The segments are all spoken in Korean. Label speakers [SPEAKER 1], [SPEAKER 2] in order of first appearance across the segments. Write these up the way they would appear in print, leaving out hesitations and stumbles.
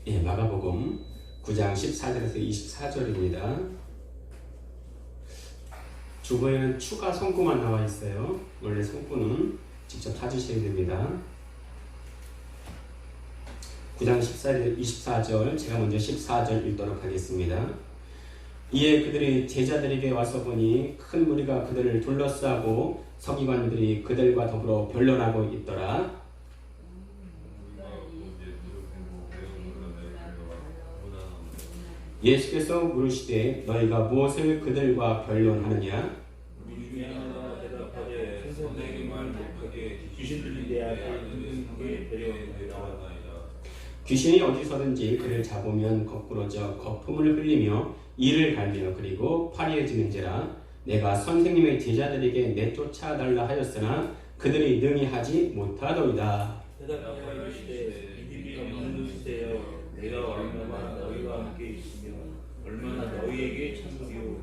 [SPEAKER 1] 예, 마가복음 9장 14절에서 24절입니다. 주보에는 추가 성구만 나와 있어요. 원래 성구는 직접 찾으셔야 됩니다. 9장 14절, 24절, 제가 먼저 14절 읽도록 하겠습니다. 이에 그들이 제자들에게 와서 보니 큰 무리가 그들을 둘러싸고 서기관들이 그들과 더불어 변론하고 있더라. 예수께서 물으시되 너희가 무엇을 그들과 변론하느냐?
[SPEAKER 2] 우리 중에 하나가 대답하되 선생님 말 못하게 귀신 들린 데야 그에게 데려오니라.
[SPEAKER 1] 귀신이 어디서든지 그를 잡으면 거꾸러져 거품을 흘리며 이를 갈며 그리고 파리해지는지라. 내가 선생님의 제자들에게 내쫓아달라 하였으나 그들이 능히 하지 못하더이다.
[SPEAKER 2] 대답하여 이르시되 이들이 믿는 세요 내가 얼마나 너희와 함께 있으며 얼마나 너희에게 참으리요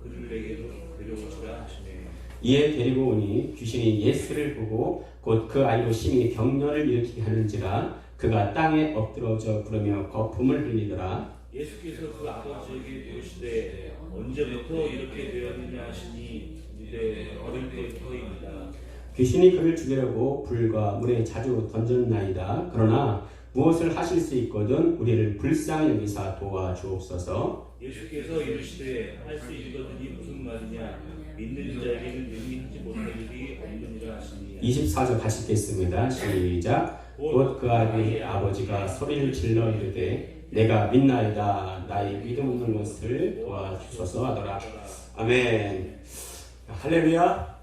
[SPEAKER 2] 그를 내게로 데려오시라 하시네.
[SPEAKER 1] 이에 데리고 오니 귀신이 예수를 보고 곧 그 아이로 심히 경련을 일으키게 하는지라. 그가 땅에 엎드러져 부르며 거품을 흘리더라.
[SPEAKER 2] 예수께서 그 아버지에게 물으시되 언제부터 이렇게 되었느냐 하시니 이제 어릴 때부터입니다.
[SPEAKER 1] 귀신이 그를 죽이려고 불과 물에 자주 던졌나이다. 그러나 무엇을 하실 수 있거든 우리를 불쌍히 여기사 도와주옵소서.
[SPEAKER 2] 예수께서 이르시되 할 수 있거든이 무슨 말이냐 믿는 자에게는 능히 하지 못할 일이 없느니라 하시니.
[SPEAKER 1] 24절 같이 읽겠습니다. 시작. 곧 그 아이의 아버지가 소리를 질러 이르되 내가 믿나이다. 나의 믿음 없는 것을 도와주소서 하더라. 아멘. 할렐루야.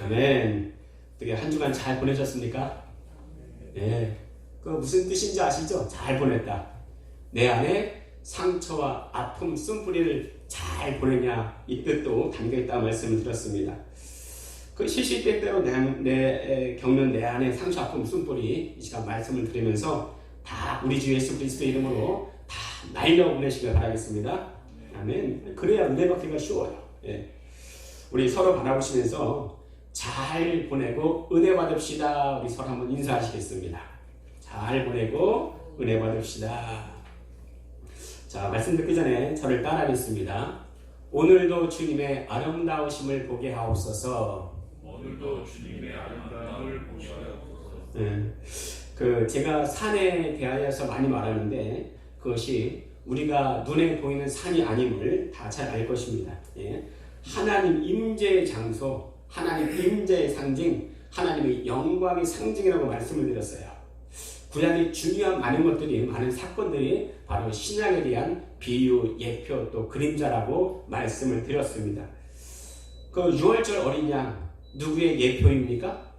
[SPEAKER 1] 아멘. 어떻게 한 주간 잘 보내셨습니까? 네. 그 무슨 뜻인지 아시죠? 잘 보냈다. 내 안에 상처와 아픔, 쓴뿌리를 잘 보내냐 이 뜻도 담겨있다고 말씀을 드렸습니다. 그 시시때때로 내 겪는 내 안에 상처, 아픔, 쓴뿌리 이 시간 말씀을 드리면서 다 우리 주 예수 그리스도 이름으로 다 날려보내시길 바라겠습니다. 아멘. 그래야 은혜 받기가 쉬워요. 예. 우리 서로 바라보시면서 잘 보내고 은혜 받읍시다. 우리 서로 한번 인사하시겠습니다. 잘 보내고 은혜 받읍시다. 자, 말씀 듣기 전에 저를 따라하겠습니다. 오늘도 주님의 아름다우심을 보게 하옵소서.
[SPEAKER 2] 오늘도 주님의 아름다움을 보게 하옵소서.
[SPEAKER 1] 제가 산에 대하여서 많이 말하는데 그것이 우리가 눈에 보이는 산이 아님을 다 잘 알 것입니다. 예. 하나님 임재의 장소, 하나님 임재의 상징, 하나님의 영광의 상징이라고 말씀을 드렸어요. 구약의 중요한 많은 것들이, 많은 사건들이 바로 신약에 대한 비유, 예표, 또 그림자라고 말씀을 드렸습니다. 그 유월절 어린 양 누구의 예표입니까?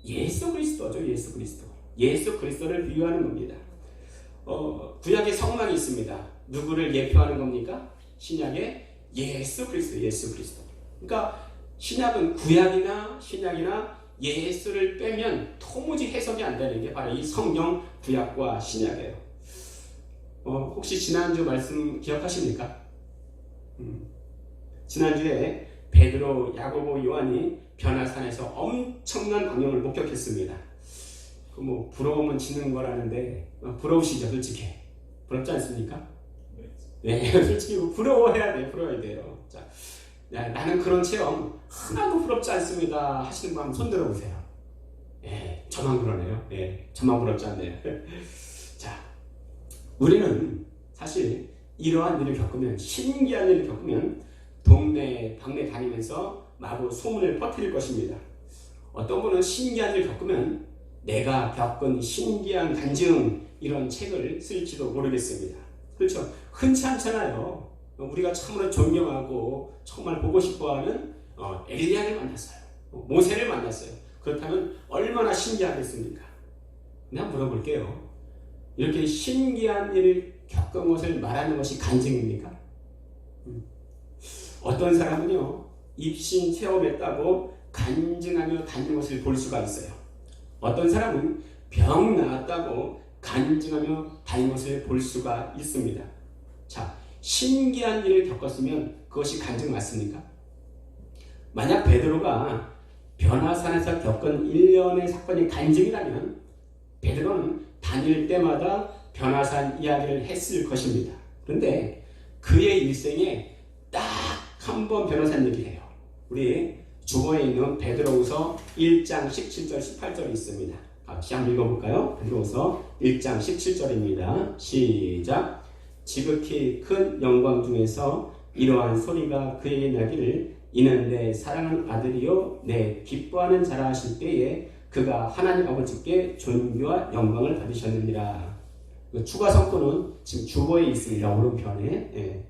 [SPEAKER 1] 예수 그리스도죠. 예수 그리스도. 예수 그리스도를 비유하는 겁니다. 구약의 성막이 있습니다. 누구를 예표하는 겁니까? 신약의 예수 그리스도, 예수 그리스도. 그러니까 신약은 구약이나 신약이나 예수를 빼면 도무지 해석이 안 되는 게 바로 이 성경 구약과 신약이에요. 혹시 지난주 말씀 기억하십니까? 지난주에 베드로, 야고보, 요한이 변화산에서 엄청난 광경을 목격했습니다. 부러우면 지는 거라는데 부러우시죠, 솔직히? 부럽지 않습니까? 네, 솔직히 부러워해야 돼요, 부러워야 돼요. 자, 나는 그런 체험 하나도 부럽지 않습니다 하시는 분 한번 손 들어보세요. 예, 저만 그러네요. 예, 저만 부럽지 않네요. 자, 우리는 사실 이러한 일을 겪으면, 신기한 일을 겪으면 동네 방네 다니면서 마구 소문을 퍼뜨릴 것입니다. 어떤 분은 신기한 일을 겪으면 내가 겪은 신기한 간증 이런 책을 쓸지도 모르겠습니다. 그렇죠? 흔치 않잖아요. 우리가 참으로 존경하고 정말 보고 싶어하는 엘리야를 만났어요. 모세를 만났어요. 그렇다면 얼마나 신기하겠습니까? 내가 물어볼게요. 이렇게 신기한 일을 겪은 것을 말하는 것이 간증입니까? 어떤 사람은요, 입신 체험했다고 간증하며 다니는 것을 볼 수가 있어요. 어떤 사람은 병 나았다고 간증하며 다니는 것을 볼 수가 있습니다. 자, 신기한 일을 겪었으면 그것이 간증 맞습니까? 만약 베드로가 변화산에서 겪은 일련의 사건이 간증이라면 베드로는 다닐 때마다 변화산 이야기를 했을 것입니다. 그런데 그의 일생에 딱 한 번 변화산 얘기해요. 우리 주보에 있는 베드로후서 1장 17절 18절이 있습니다. 같이 한번 읽어볼까요? 베드로후서 1장 17절입니다. 시작. 지극히 큰 영광 중에서 이러한 소리가 그에게 나기를 이는 내 사랑하는 아들이요 내 기뻐하는 자라 하실 때에 그가 하나님 아버지께 존귀와 영광을 받으셨느니라. 추가 성구는 지금 주보에 있습니다. 오른편에. 예.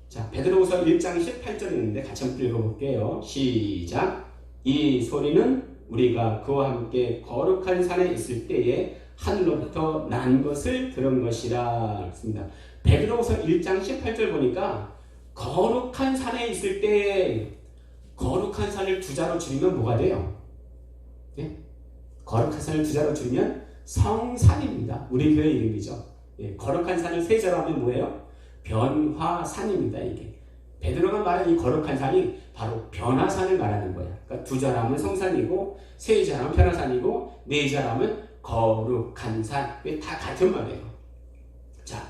[SPEAKER 1] 자, 베드로후서 1장 18절이 있는데 같이 한번 읽어볼게요. 시작. 이 소리는 우리가 그와 함께 거룩한 산에 있을 때에 하늘로부터 난 것을 들은 것이라. 그렇습니다. 베드로후서 1장 18절 보니까 거룩한 산에 있을 때에 거룩한 산을 두 자로 줄이면 뭐가 돼요? 예? 거룩한 산을 두 자로 줄이면 성산입니다. 우리 교회 이름이죠. 예, 거룩한 산을 세 자로 하면 뭐예요? 변화산입니다. 이게 베드로가 말하는 이 거룩한 산이 바로 변화산을 말하는 거야. 그러니까 두 자라면 성산이고 세 자라면 변화산이고 네 자라면 거룩한 산. 다 같은 말이에요. 자,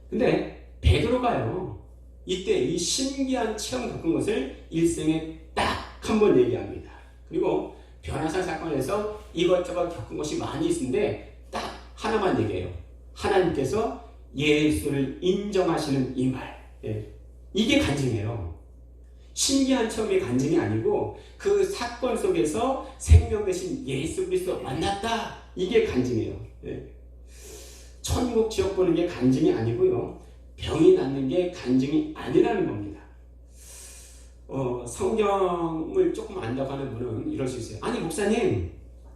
[SPEAKER 1] 근데 베드로가요 이때 이 신기한 체험 겪은 것을 일생에 딱 한 번 얘기합니다. 그리고 변화산 사건에서 이것저것 겪은 것이 많이 있는데 딱 하나만 얘기해요. 하나님께서 예수를 인정하시는 이 말. 예. 이게 간증이에요. 신기한 체험이 간증이 아니고 그 사건 속에서 생명 대신 예수 그리스도 만났다. 이게 간증이에요. 예. 천국 지옥 보는 게 간증이 아니고요. 병이 낫는 게 간증이 아니라는 겁니다. 성경을 조금 안다고 하는 분은 이럴 수 있어요. 아니 목사님,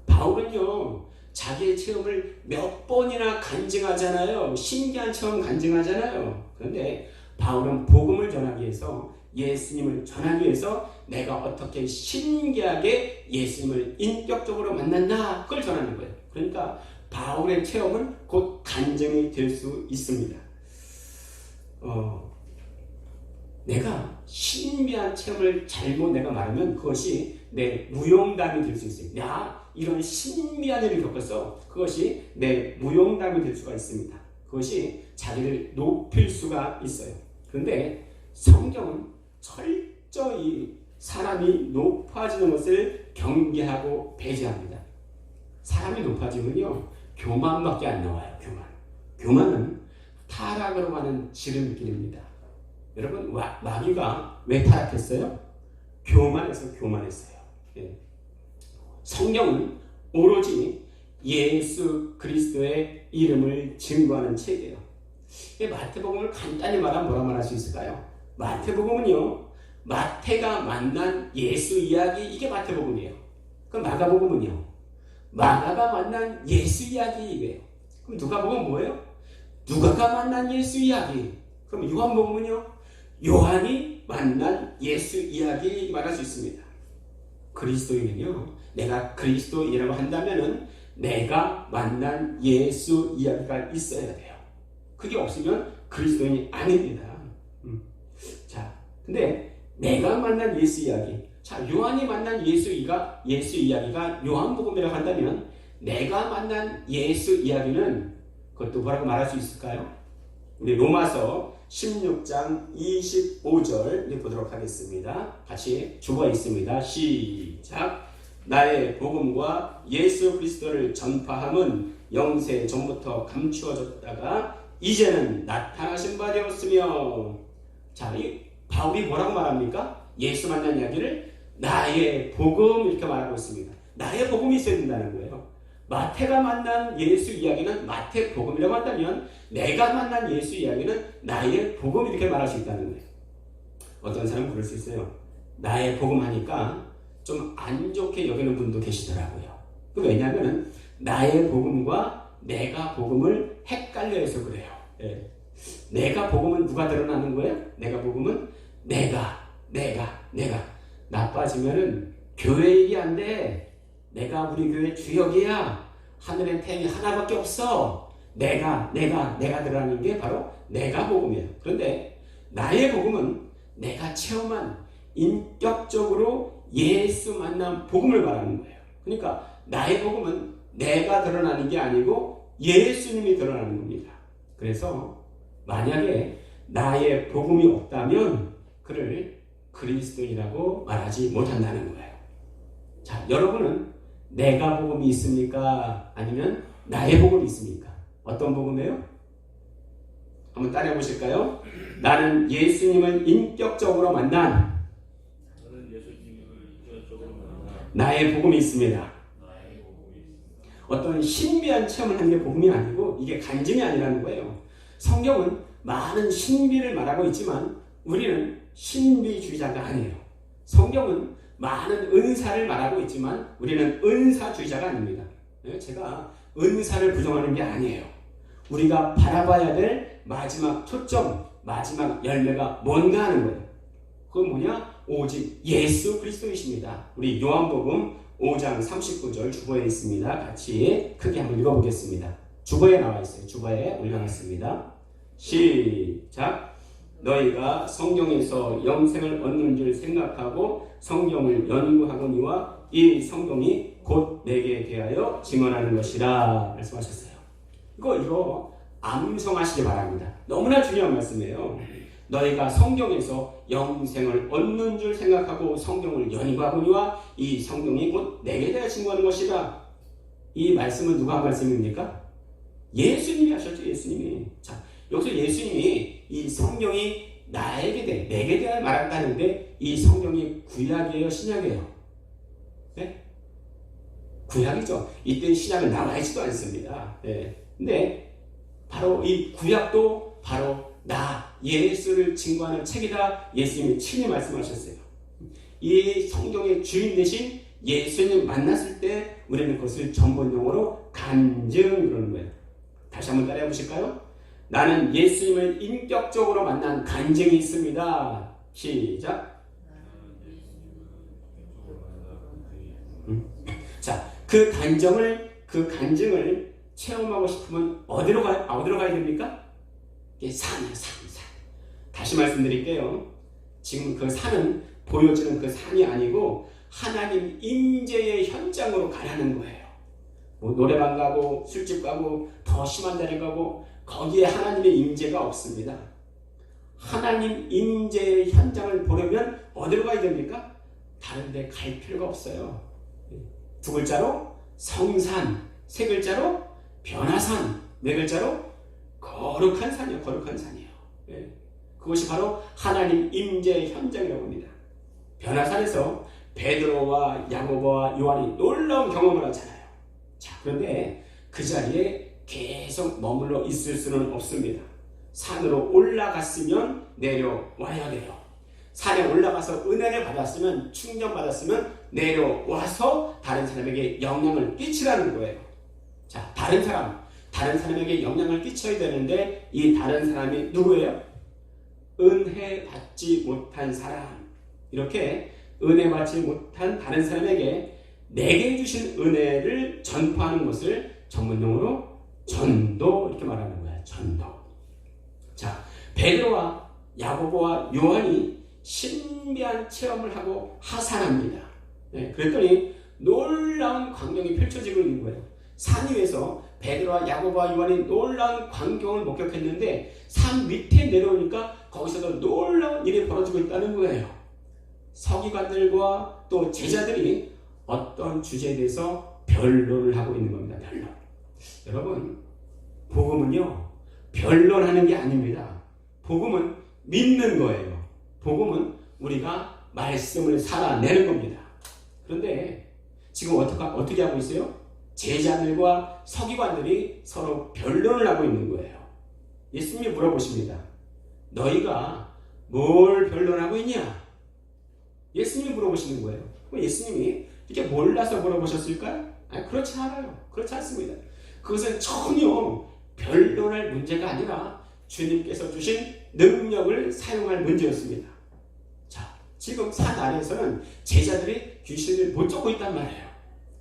[SPEAKER 1] 바울은요 자기의 체험을 몇 번이나 간증하잖아요. 신기한 체험 간증하잖아요. 그런데 바울은 복음을 전하기 위해서 예수님을 전하기 위해서 내가 어떻게 신기하게 예수님을 인격적으로 만났나 그걸 전하는 거예요. 그러니까 바울의 체험은 곧 간증이 될 수 있습니다. 내가 신비한 체험을 잘못 내가 말하면 그것이 내 무용담이 될 수 있어요. 야, 이런 신비한 일을 겪었어. 그것이 내 무용담이 될 수가 있습니다. 그것이 자기를 높일 수가 있어요. 그런데 성경은 철저히 사람이 높아지는 것을 경계하고 배제합니다. 사람이 높아지면요 교만밖에 안 나와요. 교만은 타락으로 가는 지름길입니다. 여러분 마귀가 왜 타락했어요? 교만했어요. 예. 성경은 오로지 예수 그리스도의 이름을 증거하는 책이에요. 마태복음을 간단히 말하면 뭐라 말할 수 있을까요? 마태복음은요 마태가 만난 예수 이야기, 이게 마태복음이에요. 그럼 마가복음은요 마가가 만난 예수 이야기 이거예요. 그럼 누가복음은 뭐예요? 누가가 만난 예수 이야기. 그럼 요한복음은요 요한이 만난 예수 이야기 말할 수 있습니다. 그리스도인은요 내가 그리스도인이라고 한다면은 내가 만난 예수 이야기가 있어야 돼요. 그게 없으면 그리스도인이 아닙니다. 자, 근데 내가 만난 예수 이야기, 자 요한이 만난 예수 이야기가 요한복음이라고 한다면 내가 만난 예수 이야기는 그것도 뭐라고 말할 수 있을까요? 우리 로마서 16장 25절 보도록 하겠습니다. 같이 주가 있습니다. 시작. 나의 복음과 예수 그리스도를 전파함은 영세 전부터 감추어졌다가 이제는 나타나신 바 되었으며. 자, 이 바울이 뭐라고 말합니까? 예수 만난 이야기를 나의 복음 이렇게 말하고 있습니다. 나의 복음이 있어야 된다는 거예요. 마태가 만난 예수 이야기는 마태 복음이라고 한다면 내가 만난 예수 이야기는 나의 복음 이렇게 말할 수 있다는 거예요. 어떤 사람은 그럴 수 있어요. 나의 복음 하니까 좀 안 좋게 여기는 분도 계시더라고요. 왜냐하면 나의 복음과 내가 복음을 헷갈려 해서 그래요. 예. 내가 복음은 누가 드러나는 거예요? 내가 복음은 내가 나빠지면은 교회 일이 안 돼. 내가 우리 교회 주역이야. 하늘엔 태양이 하나밖에 없어. 내가 드러나는 게 바로 내가 복음이에요. 그런데 나의 복음은 내가 체험한 인격적으로 예수 만난 복음을 말하는 거예요. 그러니까 나의 복음은 내가 드러나는 게 아니고 예수님이 드러나는 겁니다. 그래서 만약에 나의 복음이 없다면 그를 그리스도인이라고 말하지 못한다는 거예요. 자, 여러분은 내가 복음이 있습니까? 아니면 나의 복음이 있습니까? 어떤 복음이에요? 한번 따라해 보실까요? 나는 예수님을 인격적으로 만난 나의 복음이 있습니다. 어떤 신비한 체험을 하는 게 복음이 아니고 이게 간증이 아니라는 거예요. 성경은 많은 신비를 말하고 있지만 우리는 신비주의자가 아니에요. 성경은 많은 은사를 말하고 있지만 우리는 은사주의자가 아닙니다. 제가 은사를 부정하는 게 아니에요. 우리가 바라봐야 될 마지막 초점, 마지막 열매가 뭔가 하는 거예요. 그건 뭐냐? 오직 예수 그리스도이십니다. 우리 요한복음 5장 39절 주보에 있습니다. 같이 크게 한번 읽어보겠습니다. 주보에 나와 있어요. 주보에 올려놨습니다. 시작. 너희가 성경에서 영생을 얻는 줄 생각하고 성경을 연구하거니와 이 성경이 곧 내게 대하여 증언하는 것이라 말씀하셨어요. 이거 암송하시기 바랍니다. 너무나 중요한 말씀이에요. 너희가 성경에서 영생을 얻는 줄 생각하고 성경을 연구하거니와 이 성경이 곧 내게 대하여 증거하는 것이다. 이 말씀은 누가 한 말씀입니까? 예수님이 하셨죠. 예수님이. 자, 여기서 예수님이 이 성경이 내게 대하여 말한다는데 이 성경이 구약이에요? 신약이에요? 네? 구약이죠. 이때 신약은 나와 있지도 않습니다. 네. 근데 바로 이 구약도 바로 예수를 증거하는 책이다. 예수님이 친히 말씀하셨어요. 이 성경의 주인 대신 예수님 만났을 때 우리는 그것을 전본용어로 간증 그러는 거예요. 다시 한번 따라해 보실까요? 나는 예수님을 인격적으로 만난 간증이 있습니다. 시작. 자, 그 간증을 체험하고 싶으면 어디로 가야 됩니까? 산이에요, 산. 다시 말씀드릴게요. 지금 그 산은 보여지는 그 산이 아니고 하나님 임재의 현장으로 가라는 거예요. 뭐 노래방 가고 술집 가고 더 심한 데를 가고 거기에 하나님의 임재가 없습니다. 하나님 임재의 현장을 보려면 어디로 가야 됩니까? 다른 데 갈 필요가 없어요. 두 글자로 성산, 세 글자로 변화산, 네 글자로 거룩한 산이에요. 거룩한 산이에요. 그것이 바로 하나님 임재의 현장이라고 합니다. 변화산에서 베드로와 야고보와 요한이 놀라운 경험을 하잖아요. 자, 그런데 그 자리에 계속 머물러 있을 수는 없습니다. 산으로 올라갔으면 내려와야 돼요. 산에 올라가서 은혜를 받았으면, 충전받았으면 내려와서 다른 사람에게 영향을 끼치라는 거예요. 자, 다른 사람에게 영향을 끼쳐야 되는데 이 다른 사람이 누구예요? 은혜 받지 못한 사람. 이렇게 은혜 받지 못한 다른 사람에게 내게 주신 은혜를 전파하는 것을 전문용어로 전도 이렇게 말하는 거예요. 전도. 자, 베드로와 야고보와 요한이 신비한 체험을 하고 하산합니다. 그랬더니 놀라운 광경이 펼쳐지고 있는 거예요. 산 위에서 베드로와 야고보와 요한이 놀라운 광경을 목격했는데 산 밑에 내려오니까 거기서도 놀라운 일이 벌어지고 있다는 거예요. 서기관들과 또 제자들이 어떤 주제에 대해서 변론을 하고 있는 겁니다. 변론. 여러분, 복음은요, 변론하는 게 아닙니다. 복음은 믿는 거예요. 복음은 우리가 말씀을 살아내는 겁니다. 그런데 지금 어떻게 하고 있어요? 제자들과 서기관들이 서로 변론을 하고 있는 거예요. 예수님이 물어보십니다. 너희가 뭘 변론하고 있냐? 예수님이 물어보시는 거예요. 예수님이 이렇게 몰라서 물어보셨을까요? 아니, 그렇지 않아요. 그렇지 않습니다. 그것은 전혀 변론할 문제가 아니라 주님께서 주신 능력을 사용할 문제였습니다. 자, 지금 산 아래에서는 제자들이 귀신을 못 쫓고 있단 말이에요.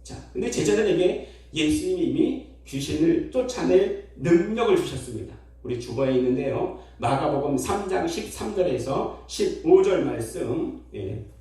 [SPEAKER 1] 자, 근데 제자들에게 예수님이 이미 귀신을 쫓아낼 능력을 주셨습니다. 우리 주보에 있는데요. 마가복음 3장 13절에서 15절 말씀,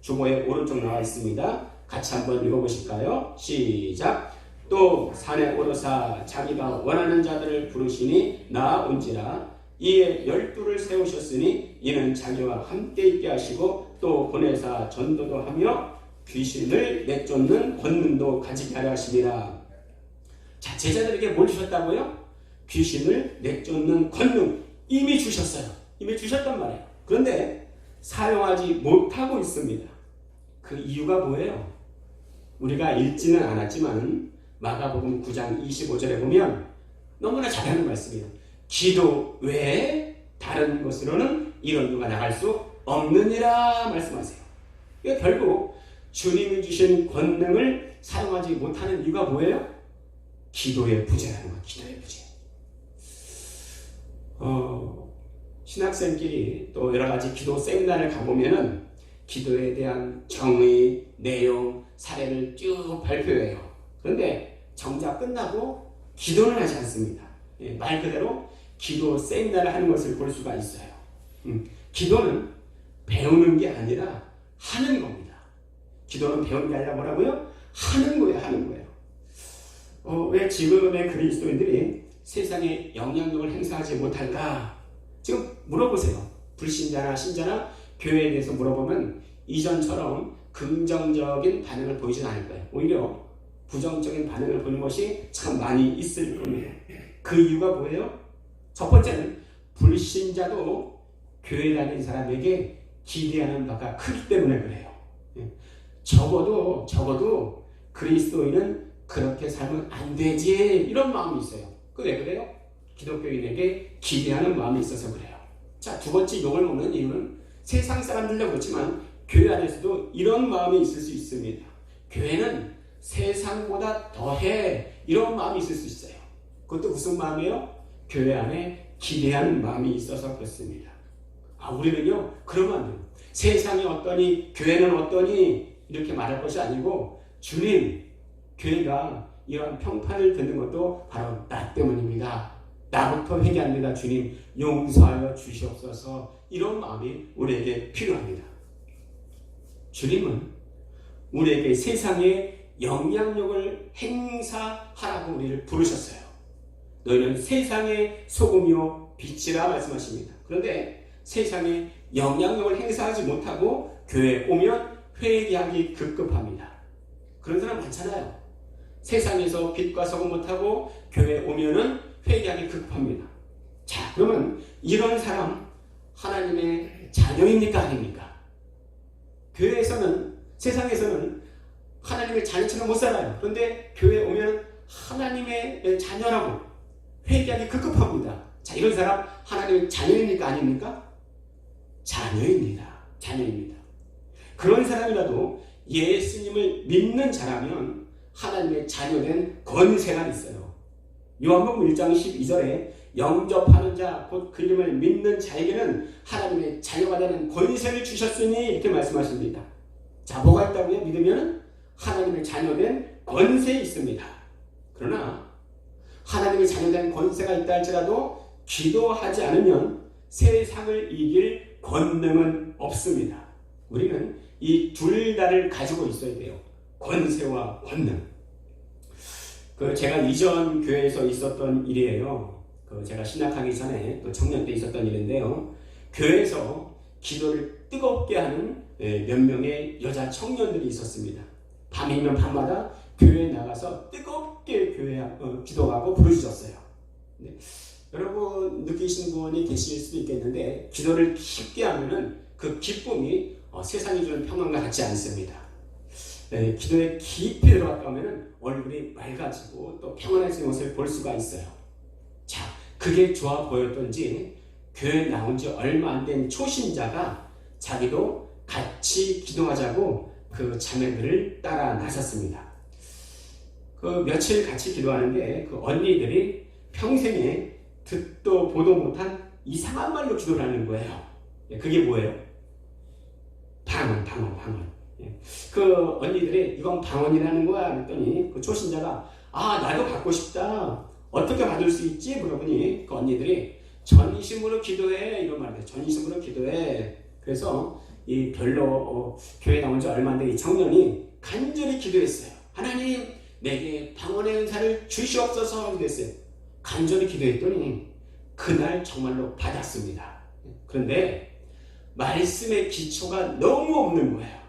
[SPEAKER 1] 주보에 오른쪽 나와 있습니다. 같이 한번 읽어보실까요? 시작. 또 산에 오르사 자기가 원하는 자들을 부르시니 나온지라. 이에 12를 세우셨으니 이는 자기와 함께 있게 하시고 또 보내사 전도도 하며 귀신을 내쫓는 권능도 가지게 하려 하심이라. 자, 제자들에게 뭘 주셨다고요? 귀신을 내쫓는 권능 이미 주셨어요. 이미 주셨단 말이에요. 그런데 사용하지 못하고 있습니다. 그 이유가 뭐예요? 우리가 읽지는 않았지만 마가복음 9장 25절에 보면 너무나 잘하는 말씀이에요. 기도 외에 다른 것으로는 이런 누가 나갈 수 없느니라 말씀하세요. 이게 결국 주님이 주신 권능을 사용하지 못하는 이유가 뭐예요? 기도의 부재라는 것. 기도의 부재. 신학생끼리 또 여러 가지 기도 세미나를 가보면은 기도에 대한 정의, 내용, 사례를 쭉 발표해요. 그런데 정작 끝나고 기도는 하지 않습니다. 말 그대로 기도 세미나를 하는 것을 볼 수가 있어요. 기도는 배우는 게 아니라 하는 겁니다. 기도는 배우는 게 아니라 뭐라고요? 하는 거예요. 하는 거예요. 왜 지금의 그리스도인들이 세상에 영향력을 행사하지 못할까? 지금 물어보세요. 불신자나 신자나 교회에 대해서 물어보면 이전처럼 긍정적인 반응을 보이진 않을 거예요. 오히려 부정적인 반응을 보이는 것이 참 많이 있을 겁니다. 그 이유가 뭐예요? 첫 번째는 불신자도 교회 다니는 사람에게 기대하는 바가 크기 때문에 그래요. 적어도 그리스도인은 그렇게 살면 안 되지 이런 마음이 있어요. 왜 그래요? 기독교인에게 기대하는 마음이 있어서 그래요. 자, 두 번째 욕을 먹는 이유는 세상 사람들도 그렇지만 교회 안에서도 이런 마음이 있을 수 있습니다. 교회는 세상보다 더해 이런 마음이 있을 수 있어요. 그것도 무슨 마음이에요? 교회 안에 기대하는 마음이 있어서 그렇습니다. 우리는요 그러면 안 돼요. 세상이 어떠니 교회는 어떠니 이렇게 말할 것이 아니고 주님 교회가 이런 평판을 듣는 것도 바로 나 때문입니다. 나부터 회개합니다. 주님 용서하여 주시옵소서. 이런 마음이 우리에게 필요합니다. 주님은 우리에게 세상에 영향력을 행사하라고 우리를 부르셨어요. 너희는 세상의 소금이요 빛이라 말씀하십니다. 그런데 세상에 영향력을 행사하지 못하고 교회에 오면 회개하기 급급합니다. 그런 사람 많잖아요. 세상에서 빛과 소금 못하고 교회에 오면은 회개하기 급합니다. 자, 그러면 이런 사람 하나님의 자녀입니까 아닙니까? 교회에서는 세상에서는 하나님의 자녀처럼 못 살아요. 그런데 교회에 오면 하나님의 자녀라고 회개하기 급급합니다. 자, 이런 사람 하나님의 자녀입니까 아닙니까? 자녀입니다. 자녀입니다. 그런 사람이라도 예수님을 믿는 자라면 하나님의 자녀된 권세가 있어요. 요한복음 1장 12절에 영접하는 자 곧 그 이름을 믿는 자에게는 하나님의 자녀가 되는 권세를 주셨으니 이렇게 말씀하십니다. 자, 뭐가 있다고요? 믿으면 하나님의 자녀된 권세 있습니다. 그러나 하나님의 자녀된 권세가 있다 할지라도 기도하지 않으면 세상을 이길 권능은 없습니다. 우리는 이 둘 다를 가지고 있어야 돼요. 권세와 권능. 제가 이전 교회에서 있었던 일이에요. 제가 신학하기 전에 또 청년 때 있었던 일인데요. 교회에서 기도를 뜨겁게 하는 몇 명의 여자 청년들이 있었습니다. 밤이면 밤마다 교회에 나가서 뜨겁게 기도하고 부르짖었어요. 네. 여러분 느끼시는 분이 계실 수도 있겠는데 기도를 깊게 하면은 그 기쁨이 세상이 주는 평안과 같지 않습니다. 네, 기도에 깊이 들어갔다 하면은 얼굴이 맑아지고 또 평안해지는 것을 볼 수가 있어요. 자, 그게 좋아 보였던지 교회에 나온 지 얼마 안 된 초신자가 자기도 같이 기도하자고 그 자매들을 따라 나섰습니다. 며칠 같이 기도하는데 그 언니들이 평생에 듣도 보도 못한 이상한 말로 기도를 하는 거예요. 그게 뭐예요? 방언. 그 언니들이 이건 방언이라는 거야 그랬더니 그 초신자가 나도 받고 싶다. 어떻게 받을 수 있지? 물어보니 그 언니들이 전심으로 기도해 이런 말이에요. 전심으로 기도해. 그래서 이 별로 교회 나온 지 얼마 안 된 이 청년이 간절히 기도했어요. 하나님 내게 방언의 은사를 주시옵소서 하고 그랬어요. 간절히 기도했더니 그날 정말로 받았습니다. 그런데 말씀의 기초가 너무 없는 거예요.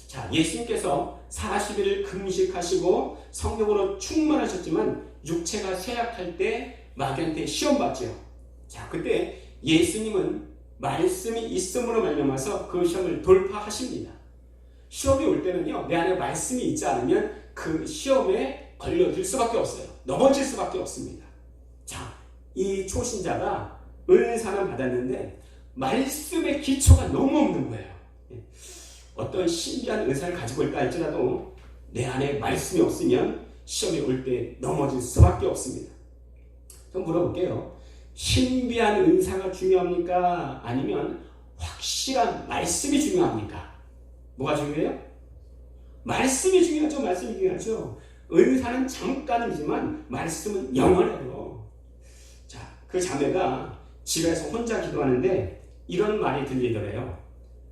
[SPEAKER 1] 자, 예수님께서 40일을 금식하시고 성령으로 충만하셨지만 육체가 쇠약할 때 마귀한테 시험받죠. 자, 그때 예수님은 말씀이 있음으로 말미암아서 그 시험을 돌파하십니다. 시험이 올 때는요, 내 안에 말씀이 있지 않으면 그 시험에 걸려들 수밖에 없어요. 넘어질 수밖에 없습니다. 자, 이 초신자가 은사는 받았는데 말씀의 기초가 너무 없는 거예요. 어떤 신비한 은사를 가지고 있다 할지라도 내 안에 말씀이 없으면 시험이 올 때 넘어질 수밖에 없습니다. 좀 물어볼게요. 신비한 은사가 중요합니까? 아니면 확실한 말씀이 중요합니까? 뭐가 중요해요? 말씀이 중요하죠. 말씀이 중요하죠. 은사는 잠깐이지만 말씀은 영원해요. 자, 그 자매가 집에서 혼자 기도하는데 이런 말이 들리더래요.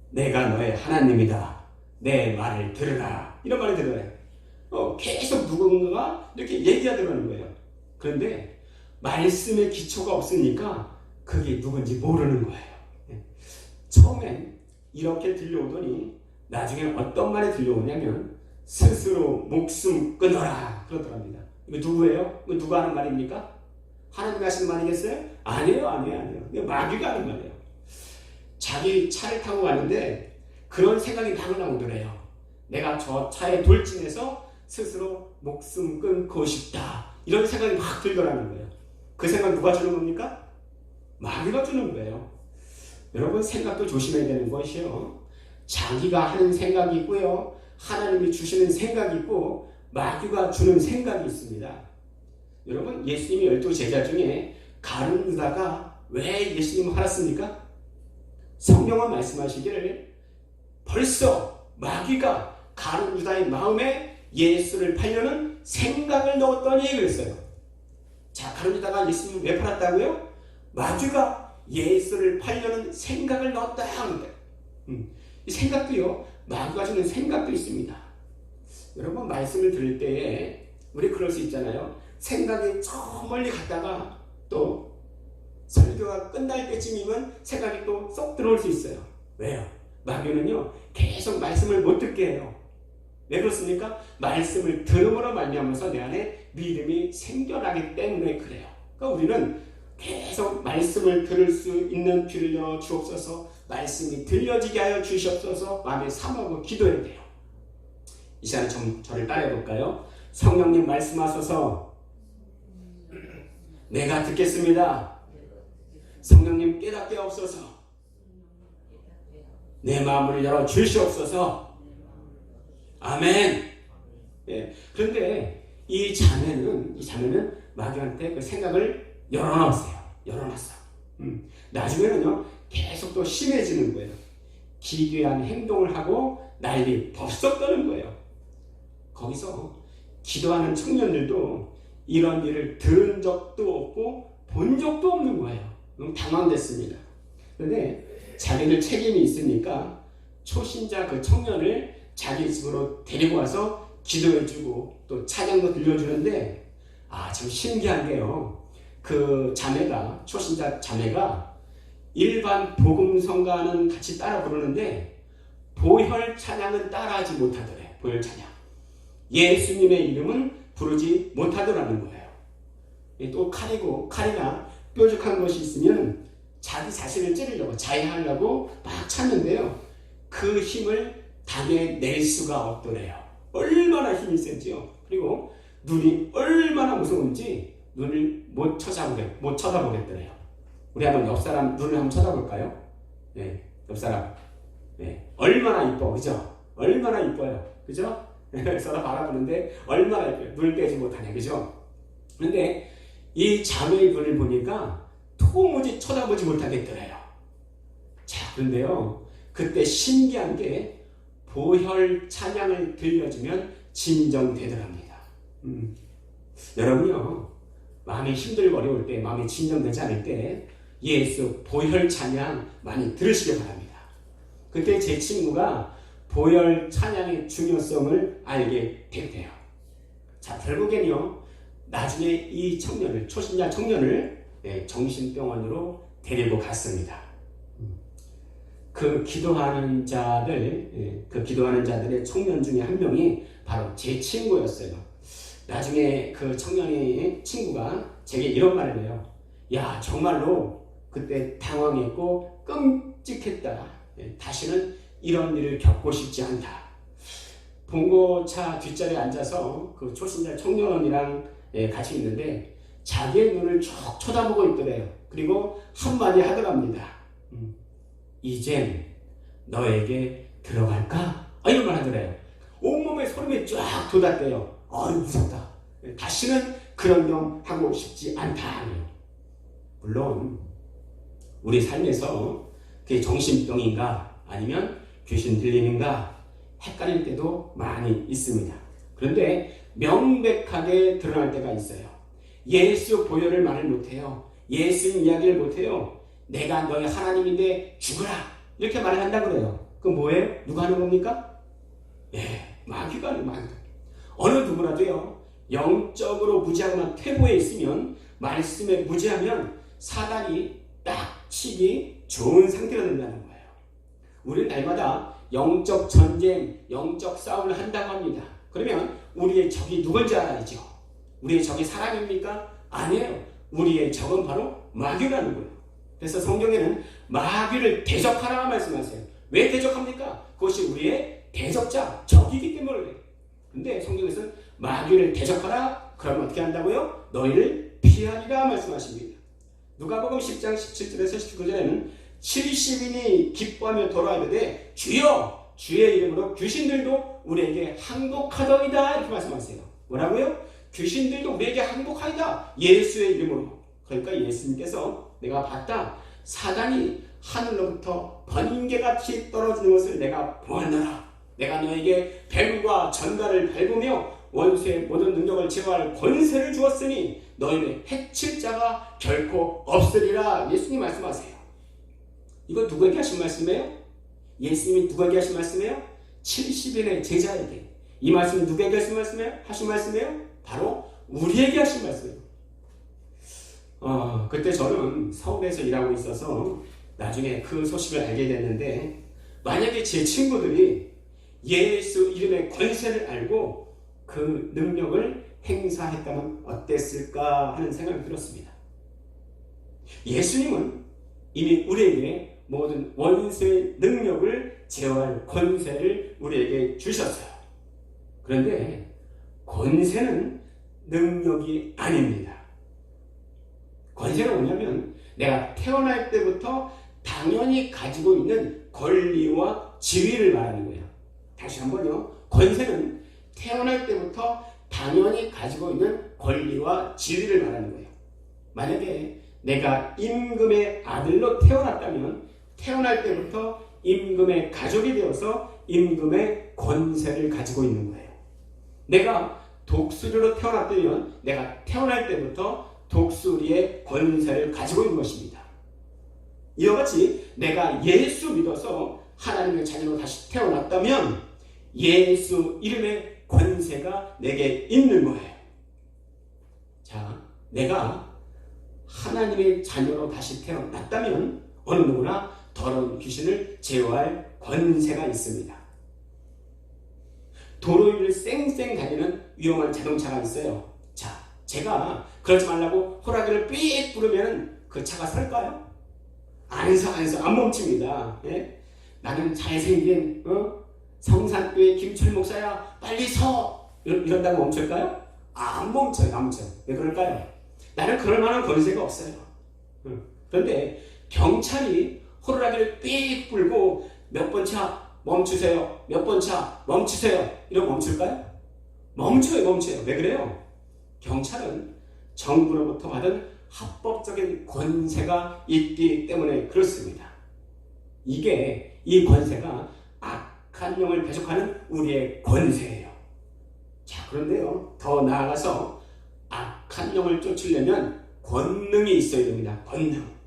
[SPEAKER 1] 내가 너의 하나님이다. 내 말을 들으라. 이런 말이 들어요. 계속 누군가가 이렇게 얘기하더라는 거예요. 그런데 말씀의 기초가 없으니까 그게 누군지 모르는 거예요. 처음엔 이렇게 들려오더니 나중에 어떤 말이 들려오냐면 스스로 목숨 끊어라 그러더랍니다. 이거 누구예요? 이거 누가 하는 말입니까? 하나님이 하시는 말이겠어요? 아니에요. 이거 마귀가 하는 말이에요. 자기 차를 타고 가는데 그런 생각이 막 나오더래요. 내가 저 차에 돌진해서 스스로 목숨 끊고 싶다. 이런 생각이 막 들더라는 거예요. 그 생각 누가 주는 겁니까? 마귀가 주는 거예요. 여러분, 생각도 조심해야 되는 것이요. 자기가 하는 생각이 있고요. 하나님이 주시는 생각이 있고 마귀가 주는 생각이 있습니다. 여러분, 예수님이 12제자 중에 가룟 유다가 왜 예수님을 알았습니까? 성경은 말씀하시기를 벌써 마귀가 가룟 유다의 마음에 예수를 팔려는 생각을 넣었더니 그랬어요. 자, 가룟 유다가 예수님을 왜 팔았다고요? 마귀가 예수를 팔려는 생각을 넣었다 하는데 이 생각도요, 마귀가 주는 생각도 있습니다. 여러분, 말씀을 들을 때에 우리 그럴 수 있잖아요. 생각이 저 멀리 갔다가 또 설교가 끝날 때쯤이면 생각이 또 쏙 들어올 수 있어요. 왜요? 마귀는요, 계속 말씀을 못 듣게 해요. 왜 그렇습니까? 말씀을 들음으로 말미암아서 내 안에 믿음이 생겨나기 때문에 그래요. 그러니까 우리는 계속 말씀을 들을 수 있는 귀를 열어 주옵소서, 말씀이 들려지게 하여 주시옵소서 마음에 삼하고 기도해야 돼요. 이 시간에 저를 따라해 볼까요? 성령님 말씀하소서. 내가 듣겠습니다. 성령님 깨닫게 없어서 내 마음을 열어 주시옵소서. 아멘. 예. 그런데 이 자매는 마귀한테 그 생각을 열어놨어요. 나중에는요, 계속 또 심해지는 거예요. 기괴한 행동을 하고 난리 법석 떠는 거예요. 거기서 기도하는 청년들도 이런 일을 들은 적도 없고 본 적도 없는 거예요. 너무 당황됐습니다. 그런데 자기들 책임이 있으니까 초신자 그 청년을 자기 집으로 데리고 와서 기도해주고 또 찬양도 들려주는데 참 신기한 게요. 그 자매가, 초신자 자매가 일반 복음 성가는 같이 따라 부르는데 보혈 찬양은 따라하지 못하더래. 보혈 찬양. 예수님의 이름은 부르지 못하더라는 거예요. 또 칼이나 뾰족한 것이 있으면 자기 자신을 찌르려고, 자해하려고 막 찾는데요. 그 힘을 당해낼 수가 없더래요. 얼마나 힘이 세지요. 그리고 눈이 얼마나 무서운지 눈을 못 쳐다보겠더래요. 우리 한번 옆 사람 눈을 한번 쳐다볼까요? 네, 옆 사람. 네, 얼마나 이뻐, 그죠? 얼마나 이뻐요, 그죠? 서로 바라보는데 얼마나 이뻐요. 눈을 떼지 못하냐, 그죠? 그런데 이 자매의 눈을 보니까 도무지 쳐다보지 못하겠더래요. 자, 그런데요, 그때 신기한 게 보혈 찬양을 들려주면 진정되더랍니다. 여러분요, 마음이 힘들고 어려울 때, 마음이 진정되지 않을 때 예수 보혈 찬양 많이 들으시기 바랍니다. 그때 제 친구가 보혈 찬양의 중요성을 알게 됐대요. 자, 결국엔요, 나중에 이 청년을, 초신자 청년을 정신병원으로 데리고 갔습니다. 그 기도하는 자들의 청년 중에 한 명이 바로 제 친구였어요. 나중에 그 청년의 친구가 제게 이런 말을 해요. 야, 정말로 그때 당황했고 끔찍했다. 다시는 이런 일을 겪고 싶지 않다. 봉고차 뒷자리에 앉아서 그 초신자 청년이랑 같이 있는데 자기의 눈을 쭉 쳐다보고 있더래요. 그리고 한마디 하더랍니다. 이젠 너에게 들어갈까? 이런 말 하더래요. 온몸에 소름이 쫙 돋았대요. 무섭다. 다시는 그런 경 하고 싶지 않다. 물론 우리 삶에서 그게 정신병인가 아니면 귀신 들림인가 헷갈릴 때도 많이 있습니다. 그런데 명백하게 드러날 때가 있어요. 예수 보혈을 말을 못해요. 예수 이야기를 못해요. 내가 너의 하나님인데 죽으라 이렇게 말을 한다고 그래요. 그럼 뭐예요? 누가 하는 겁니까? 마귀가 하는 거예요. 어느 누구라도요, 영적으로 무지하거나 퇴보에 있으면, 말씀에 무지하면 사단이 딱 치기 좋은 상태가 된다는 거예요. 우리는 날마다 영적 전쟁, 영적 싸움을 한다고 합니다. 그러면 우리의 적이 누군지 알아야죠. 우리의 적이 사람입니까? 아니에요. 우리의 적은 바로 마귀라는 거예요. 그래서 성경에는 마귀를 대적하라 말씀하세요. 왜 대적합니까? 그것이 우리의 대적자, 적이기 때문에 그래요. 근데 성경에서는 마귀를 대적하라, 그러면 어떻게 한다고요? 너희를 피하리라 말씀하십니다. 누가복음 10장 17절에서 19절에는 70인이 기뻐하며 돌아오되 주여, 주의 이름으로 귀신들도 우리에게 항복하더이다 이렇게 말씀하세요. 뭐라고요? 귀신들도 우리에게 항복하이다. 예수의 이름으로. 그러니까 예수님께서 내가 봤다. 사단이 하늘로부터 번개같이 떨어지는 것을 내가 보았노라. 내가 너에게 뱀과 전갈을 밟으며 원수의 모든 능력을 제어할 권세를 주었으니 너희를 해칠 자가 결코 없으리라. 예수님 말씀하세요. 이거 누구에게 하신 말씀이에요? 예수님이 누구에게 하신 말씀이에요? 70인의 제자에게. 이 말씀은 누구에게 하신 말씀이에요? 하신 말씀이에요? 바로 우리에게 하신 말씀이에요. 그때 저는 서울에서 일하고 있어서 나중에 그 소식을 알게 됐는데, 만약에 제 친구들이 예수 이름의 권세를 알고 그 능력을 행사했다면 어땠을까 하는 생각이 들었습니다. 예수님은 이미 우리에게 모든 원수의 능력을 제어할 권세를 우리에게 주셨어요. 그런데 권세는 능력이 아닙니다. 권세는 뭐냐면 내가 태어날 때부터 당연히 가지고 있는 권리와 지위를 말하는 거예요. 다시 한번요. 권세는 태어날 때부터 당연히 가지고 있는 권리와 지위를 말하는 거예요. 만약에 내가 임금의 아들로 태어났다면 태어날 때부터 임금의 가족이 되어서 임금의 권세를 가지고 있는 거예요. 내가 독수리로 태어났다면 내가 태어날 때부터 독수리의 권세를 가지고 있는 것입니다. 이와 같이 내가 예수 믿어서 하나님의 자녀로 다시 태어났다면 예수 이름의 권세가 내게 있는 거예요. 자, 내가 하나님의 자녀로 다시 태어났다면 어느 누구나 더러운 귀신을 제어할 권세가 있습니다. 도로 위를 쌩쌩 달리는 위험한 자동차가 있어요. 자, 제가 그러지 말라고 호라기를 삐익 부르면 그 차가 설까요? 안 멈춥니다. 예? 나는 잘생긴 성산교회 김철 목사야, 빨리 서! 이런다고 멈출까요? 안 멈춰요. 왜 그럴까요? 나는 그럴 만한 권세가 없어요. 그런데 경찰이 호루라기를 삑 불고 몇 번 차 멈추세요, 몇 번 차 멈추세요 이러면 멈출까요? 멈춰요. 왜 그래요? 경찰은 정부로부터 받은 합법적인 권세가 있기 때문에 그렇습니다. 이 권세가 악한 영을 배척하는 우리의 권세예요. 자, 그런데요, 더 나아가서 악한 영을 쫓으려면 권능이 있어야 됩니다. 권능.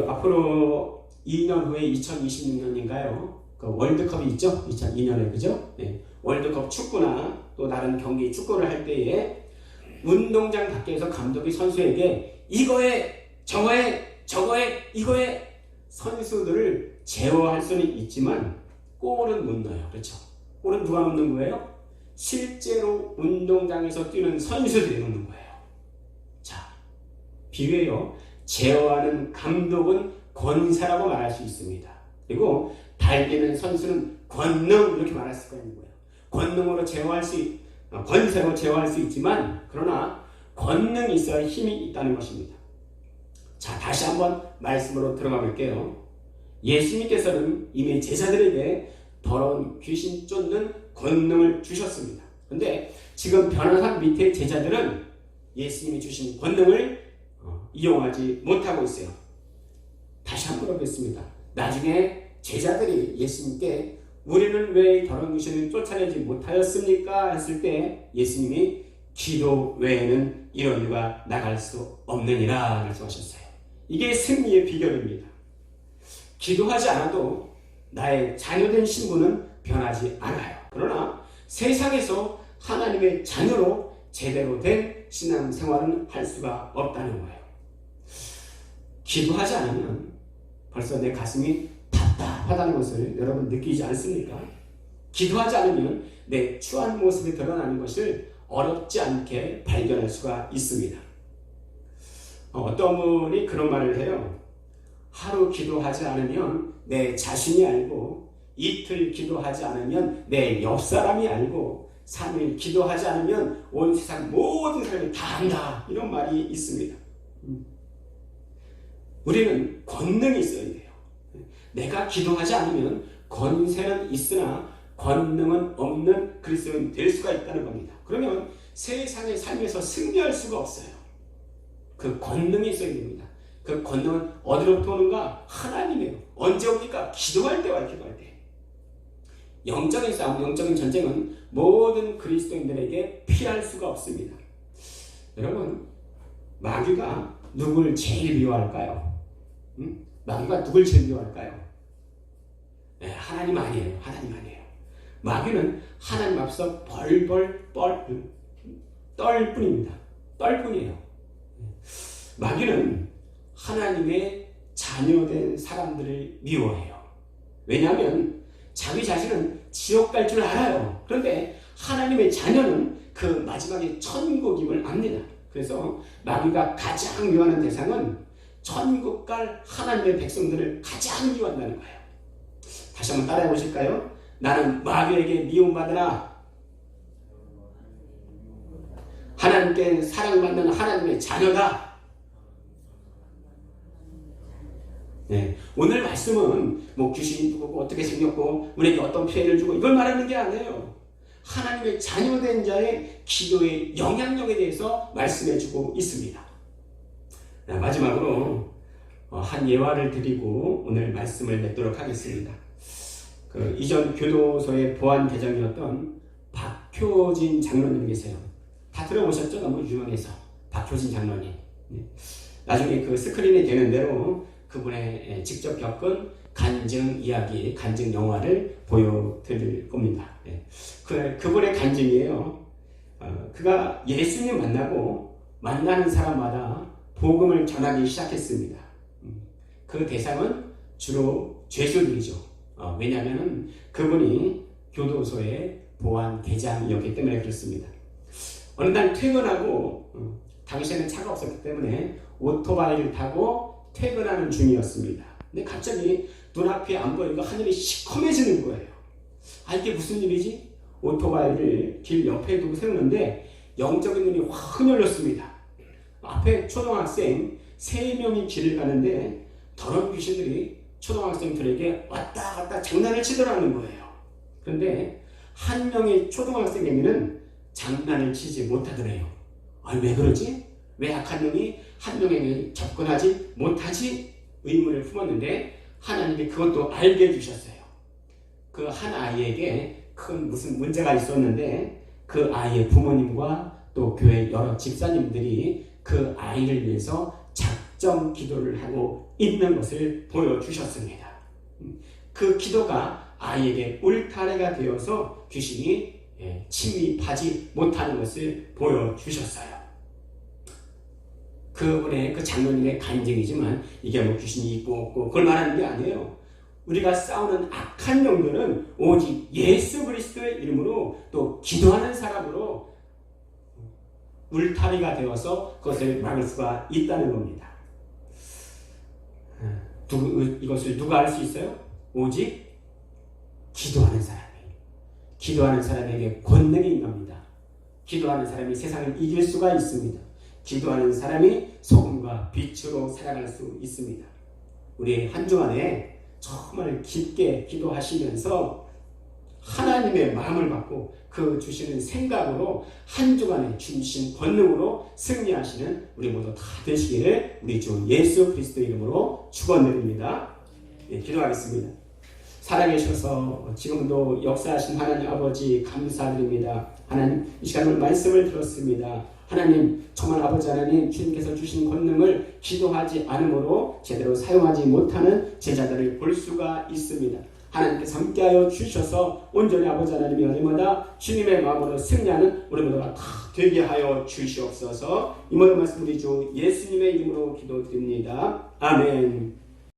[SPEAKER 1] 앞으로 2년 후에 2026년인가요? 그 월드컵이 있죠? 2002년에, 그죠? 네. 월드컵 축구나 또 다른 경기 축구를 할 때에 운동장 밖에서 감독이 선수에게 이거에 저거에 이거에 선수들을 제어할 수는 있지만 골은 못 넣어요. 그렇죠? 골은 누가 넣는 거예요? 실제로 운동장에서 뛰는 선수들이 넣는 거예요. 자, 비유해요. 제어하는 감독은 권세라고 말할 수 있습니다. 그리고 달리는 선수는 권능 이렇게 말할 수가 있는 거예요. 권능으로 권세로 제어할 수 있지만 그러나 권능이 있어야 힘이 있다는 것입니다. 자, 다시 한번 말씀으로 들어가 볼게요. 예수님께서는 이미 제자들에게 더러운 귀신 쫓는 권능을 주셨습니다. 그런데 지금 변호사 밑에 제자들은 예수님이 주신 권능을 이용하지 못하고 있어요. 다시 한번 물어보겠습니다. 나중에 제자들이 예수님께 우리는 왜 더러운 귀신을 쫓아내지 못하였습니까? 했을 때 예수님이 기도 외에는 이런 이가 나갈 수 없느니라 말씀하셨어요. 이게 승리의 비결입니다. 기도하지 않아도 나의 자녀된 신분은 변하지 않아요. 그러나 세상에서 하나님의 자녀로 제대로 된 신앙생활은 할 수가 없다는 거예요. 기도하지 않으면 벌써 내 가슴이 답답하다는 것을 여러분 느끼지 않습니까? 기도하지 않으면 내 추한 모습이 드러나는 것을 어렵지 않게 발견할 수가 있습니다. 어떤 분이 그런 말을 해요. 하루 기도하지 않으면 내 자신이 알고, 이틀 기도하지 않으면 내 옆사람이 알고, 3일 기도하지 않으면 온 세상 모든 사람이 다 안다. 이런 말이 있습니다. 우리는 권능이 있어야 돼요. 내가 기도하지 않으면 권세는 있으나 권능은 없는 그리스도인 될 수가 있다는 겁니다. 그러면 세상의 삶에서 승리할 수가 없어요. 그 권능이 있어야 됩니다. 그 권능은 어디로부터 오는가? 하나님이에요. 언제 옵니까? 기도할 때와 기도할 때. 영적인 싸움, 영적인 전쟁은 모든 그리스도인들에게 피할 수가 없습니다. 여러분, 마귀가 누굴 제일 미워할까요? 마귀가 누굴 제일 미워할까요? 네, 하나님 아니에요. 하나님 아니에요. 마귀는 하나님 앞서 벌벌 떨 뿐입니다. 떨 뿐이에요. 마귀는 하나님의 자녀된 사람들을 미워해요. 왜냐하면 자기 자신은 지옥 갈 줄 알아요. 그런데 하나님의 자녀는 그 마지막에 천국임을 압니다. 그래서 마귀가 가장 미워하는 대상은 천국 갈 하나님의 백성들을 가장 미워한다는 거예요. 다시 한번 따라해 보실까요? 나는 마귀에게 미움받으나 하나님께 사랑받는 하나님의 자녀다. 네, 오늘 말씀은 뭐 귀신이 누구고 어떻게 생겼고 우리에게 어떤 피해를 주고 이걸 말하는 게 아니에요. 하나님의 자녀된 자의 기도의 영향력에 대해서 말씀해주고 있습니다. 네, 마지막으로 한 예화를 드리고 오늘 말씀을 맺도록 하겠습니다. 그 이전 교도소의 보안 대장이었던 박효진 장로님 계세요. 다 들어보셨죠? 너무 유명해서 박효진 장로님. 네. 나중에 그 스크린이 되는 대로 그분의 직접 겪은 간증 이야기, 간증 영화를 보여드릴 겁니다. 네. 그분의 간증이에요. 그가 예수님 만나고 만나는 사람마다 복음을 전하기 시작했습니다. 그 대상은 주로 죄수들이죠. 왜냐하면 그분이 교도소의 보안 대장이었기 때문에 그렇습니다. 어느 날 퇴근하고 당시에는 차가 없었기 때문에 오토바이를 타고 퇴근하는 중이었습니다. 근데 갑자기 눈앞이 안 보이고 하늘이 시커매지는 거예요. 이게 무슨 일이지? 오토바이를 길 옆에 두고 세우는데 영적인 눈이 확 열렸습니다. 앞에 초등학생 3명이 길을 가는데 더러운 귀신들이 초등학생들에게 왔다 갔다 장난을 치더라는 거예요. 그런데 한 명의 초등학생에게는 장난을 치지 못하더래요. 왜 그러지? 왜 악한 놈이 한 명에게 접근하지 못하지? 의문을 품었는데 하나님이 그것도 알게 해주셨어요. 그 한 아이에게 큰 무슨 문제가 있었는데 그 아이의 부모님과 또 교회 여러 집사님들이 그 아이를 위해서 작정 기도를 하고 있는 것을 보여주셨습니다. 그 기도가 아이에게 울타리가 되어서 귀신이 침입하지 못하는 것을 보여주셨어요. 그분의 그 장로님의 간증이지만 이게 뭐 귀신이 있고 없고 그걸 말하는 게 아니에요. 우리가 싸우는 악한 영들은 오직 예수 그리스도의 이름으로 또 기도하는 사람으로 울타리가 되어서 그것을 막을 수가 있다는 겁니다. 이것을 누가 알 수 있어요? 오직 기도하는 사람이. 기도하는 사람에게 권능이 임합니다. 기도하는 사람이 세상을 이길 수가 있습니다. 기도하는 사람이 소금과 빛으로 살아갈 수 있습니다. 우리 한 주간에 정말 깊게 기도하시면서 하나님의 마음을 받고 그 주시는 생각으로 한 주간에 주신 권능으로 승리하시는 우리 모두 다 되시기를 우리 주 예수 그리스도 이름으로 축원드립니다. 기도하겠습니다. 살아계셔서 지금도 역사하신 하나님 아버지 감사드립니다. 하나님 이 시간에 말씀을 들었습니다. 하나님 정말 아버지 하나님 주님께서 주신 권능을 기도하지 않으므로 제대로 사용하지 못하는 제자들을 볼 수가 있습니다. 하나님께서 함께하여 주셔서 온전히 아버지 하나님이 어디마다 주님의 마음으로 승리하는 우리 모두가 다 되게 하여 주시옵소서. 이 모든 말씀 우리 주 예수님의 이름으로 기도드립니다. 아멘.